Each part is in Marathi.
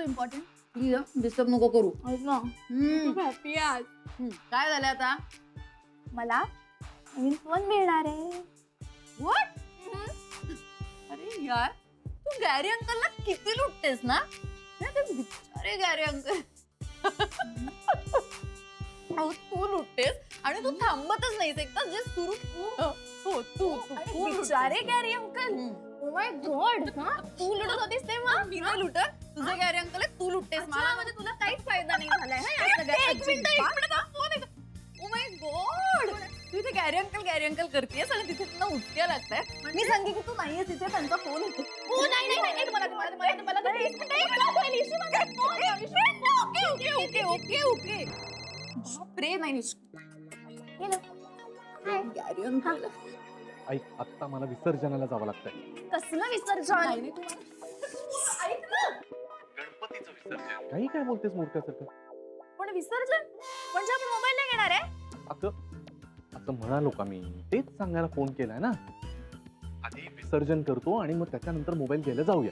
असतो इम्पॉर्टंट. प्लीज डिस्टर्ब नको करू. हॅपी आज. काय झालं आता? मला नवीन फोन मिळणार आहे. व्हॉट? अरे यार, तू गॅरी अंकलला किती लुटतेस ना? नाही ते बिचारे गॅरी अंकल. तू लुटतेस आणि तू थांबतच नाहीस, एकदा जे सुरू हो तू बिचारे Gary uncle. Oh my god. तू लुटत होतीस तेव्हा. मी नाही लुटत, तुझे गॅरी अंकल तू लुटतेस. मला म्हणजे तुला काहीच फायदा नाही झालाय. एक मिनिट. ओ माय गॉड, तू इथे गॅरी अंकल करतेस आणि तिथे तुला उठत्या लागतायत. मी सांगे की तू नाहीये तिथे, त्यांचा फोन येतो. ओ नाही ओके. बापरे, नाही गॅरी अंकल. ऐक, आत्ता मला विसर्जनाला जावं लागतंय. कसलं विसर्जन? ऐक ना, गणपतीचं विसर्जन. काही काय बोलतेस मूर्खासारखं? पण विसर्जन म्हणजे आपण मोबाईल नाही घेणार आहे. असं म्हणालो का मी? तेच सांगायला फोन केलाय ना. आधी विसर्जन करतो आणि मग त्याच्यानंतर मोबाईल घ्यायला जाऊया.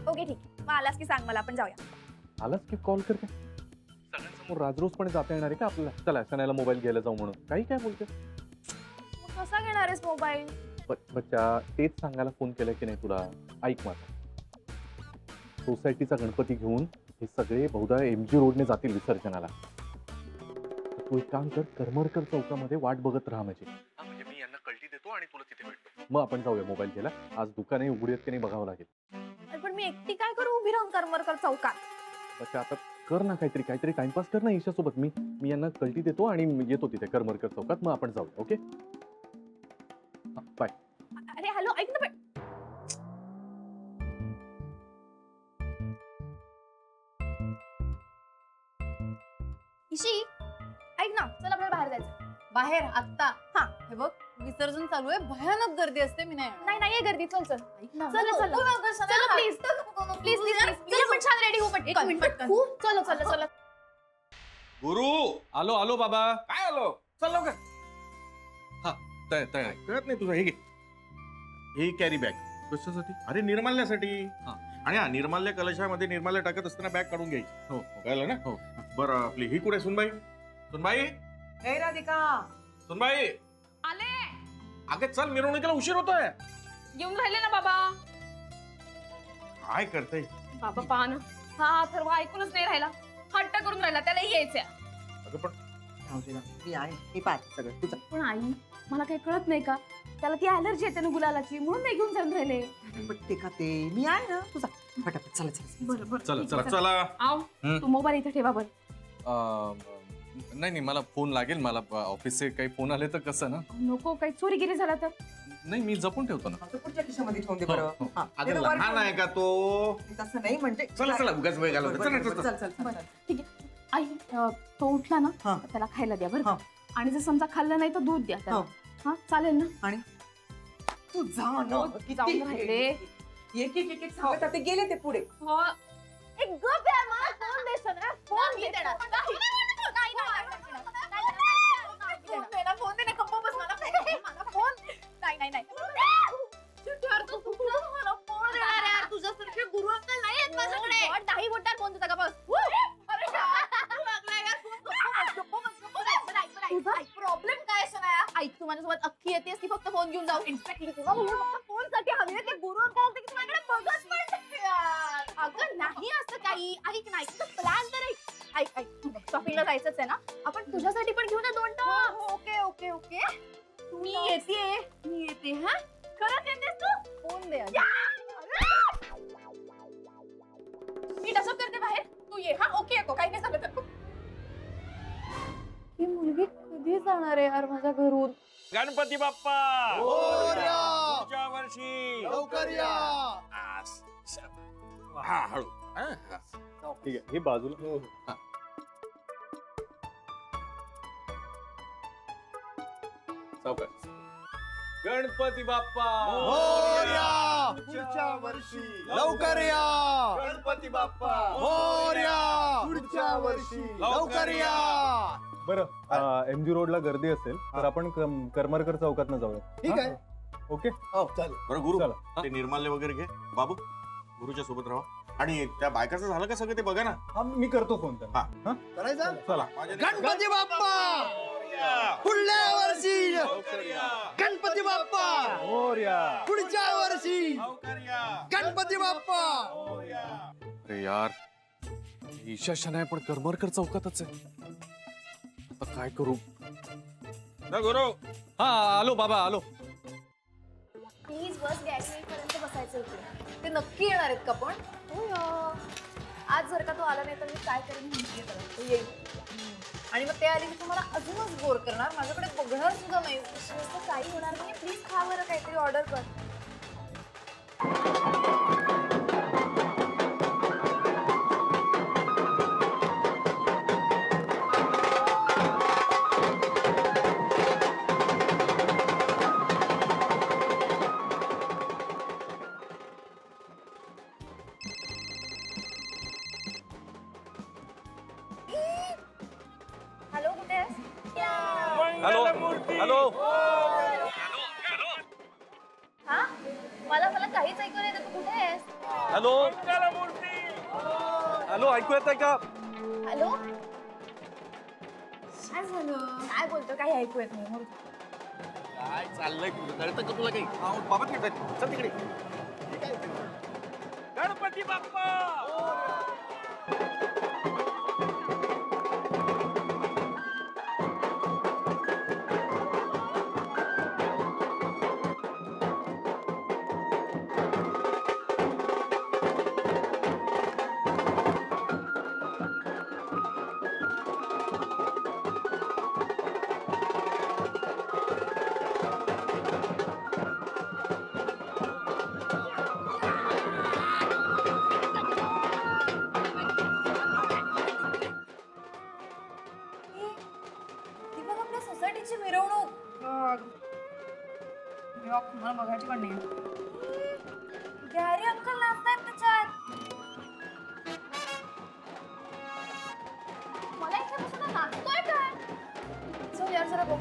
ओके ठीक आहे, मग आलास की सांग मला, आपण जाऊया. आलाच की कॉल करते. सगळ्यांसमोर राजरोसपणे जाता येणार आहे का आपल्याला? चला सणाला मोबाईल घ्यायला जाऊ म्हणून. काही काय बोलते? मग कसा घेणार आहेस मोबाईल? बच्चा, तेच सांगायला फोन केलाय की नाही तुला? ऐक माझा. सोसायटीचा गणपती घेऊन हे सगळे बहुधा MG रोडने जातील विसर्जनाला. तू एक काम कर, करमरकर चौकामध्ये वाट बघत राहा माझी. म्हणजे मी यांना कल्टी देतो आणि तुला तिथे भेटतो. मग आपण जाऊया मोबाईल घ्यायला. आज दुकानही उघडी आहेत की नाही बघावं लागेल. पण मी एकटी काय करू उभी राहून करमरकर चौकात? बच्चा, आता कर ना काहीतरी टाइमपास कर ना ईशासोबत. मी यांना कल्टी देतो आणि येतो तिथे करमरकर चौकात. मग आपण जाऊया. Okay, bye. अरे हॅलो, ऐक ना. इशी ऐक ना, चल आपल्याला बाहेर जायचं. बाहेर आत्ता? हा. हे बघ, विसर्जन चालू आहे, भयानक गर्दी असते. मी नाही येणार. नाही गर्दी. चल ऐक ना, चल नको, चल नको, नको, चल सना, प्लीज प्लीज प्लीज. चल पण छान रेडी हो एक मिनिट, पटकन. चल. गुरु. आलो बाबा. काय आलो? चल लवकर. हा, तय कळत नाही तुझं. हे घे, ही कॅरी बॅग. कशासाठी? अरे निर्माल्यासाठी. हा. आणि हा निर्माल्य कलशामध्ये निर्माल्य टाकत असताना बॅग काढून घ्यायची. हो. कळलं ना? हो. बरं, आपली ही कुठे सुनबाई? सुनबाई, हे राधिका, सुनबाई. आले. अगं चल, मिरवणुकीला उशीर होतोय. येऊन राहिले ना बाबा. काय करते? बाबा पहा ना, हा अथर्व ऐकूनच नाही राहिला. हट्ट करून राहिला, त्यालाही यायचंय. अगं पण राहू दे ना, मी आहे, मी पाहते सगळं तुझं. पण आई, मला काही कळत नाही का? त्याला ती अलर्जी येते ना गुलालाची, म्हणून नाही घेऊन जाऊन राहिले. पण ते का ते मी आहे ना तुझा. फटाफट चला. बरोबर. चला. आव, तू मोबाईल इथे ठेवा बरं. नाही मला फोन लागेल. मला ऑफिसचे काही फोन आले तर कसं ना? नको, काही चोरीगिरी झाला तर. नाही, मी जपून ठेवतो ना. आता पुढच्या खिशामध्ये ठेवून दे हो, बरं. हो. हा, अगं ते लहान वर- आहे का तो? तसं नाही म्हणजे. चला उगाच वेळ घालवतो. बरं, चल, बरं, चल, चल. बरं, ठीक आहे. आई, तो उठला ना, हा. त्याला खायला द्या बरं. हा. आणि जर समजा खाल्लं नाही तर दूध द्या त्याला. हा, चालेल ना? आणि तू जा ना. हो, किती जाऊन राहिले. एक सांगत आता गेले ते पुढे. हो. एक गप आहे, मला फोन देशील ना? फोन दे त्याला. फोन दे ना, गप्प बस. मला फोन. नाही. तुझ्यासारखे गुरु अंकल नाही आहेत माझ्याकडे. दाही बोटार फोन देता का बस. प्रॉब्लेम काय सनाया? ऐक, तू माझ्यासोबत अख्खी येतेस की फक्त फोन घेऊन जाऊ? एक्झॅक्टली, तुला म्हणून फक्त फोन साठी हवी आहे. ते गुरु अंकल होते की तुझ्याकडे बघत पण नाही यार. अगं नाही असं काही. ऐक ना, प्लॅन तर ऐक. शॉपिंगला जायचंच आहे ना, आपण तुझ्यासाठी पण घेऊ ना 2 टॉप. ओके. मी येते. हा, खरंच येतेस तू? फोन दे. मी डसप करते बाहेर, तू ये. हा, ओके येतो, काही नाही सांगत. ही मुलगी कधी जाणार आहे यार माझ्या घरून? गणपती बाप्पा पुढच्या वर्षी लवकर या. हा, हळू. ठीक आहे, हे बाजूला. हा. सावकाश. गणपती बाप्पा पुढच्या वर्षी लवकर या. गणपती बाप्पा पुढच्या वर्षी लवकर या. बरं, MG रोडला गर्दी असेल तर आपण करमरकर चौकातनं जाऊया. ठीक आहे. ओके, हो चालेल. बरं गुरु, चला. ते निर्माल्य वगैरे घे. बाबू, गुरुच्या सोबत राहा. आणि त्या बायकाचं झालं का सगळं ते बघा ना. हा, मी करतो फोन त्यांना. हा. करायचा चला गणपती बाप्पा पुढल्या वर्षी गणपती बाप्पा पुढच्या वर्षी गणपती बाप्पा. अरे यार ईशा शनाय पण करमरकर चौकातच आहे. आता काय करू? गुरु हा आलो बाबा आलो. प्लीज बस गॅस पर्यंत बसायचं होतं. ते नक्की येणार आहेत का पण? आज जर का तो आला नाही तर मी काय करेन माहितीये का? तो येईल आणि मग ते आले की तुम्हाला अजूनच बोर करणार. माझ्याकडे बघणार सुद्धा नाही. असं काही होणार नाही. प्लीज खा बरं काहीतरी ऑर्डर कर. हॅलो कुठे आहेस? हॅलो हॅलो हा मला मला काहीच ऐकू नाही येत. तू कुठे आहेस? हॅलो हॅलो ऐकू येत का? हॅलो काय झालं? काय बोलतो? काही ऐकू येत नाही. काय चाललंय तुझं? कळतं का तुला काही? बाबा तिकडे चल तिकडे. गणपती बाप्पा. ती बघ आपल्या सोसायटीची मिरवणूक. मला बघायची पण नाही. गॅरी अंकल नाचतायत त्याच्यात. मला इथे बसून नाचतोय काय? चल यार जरा बघ.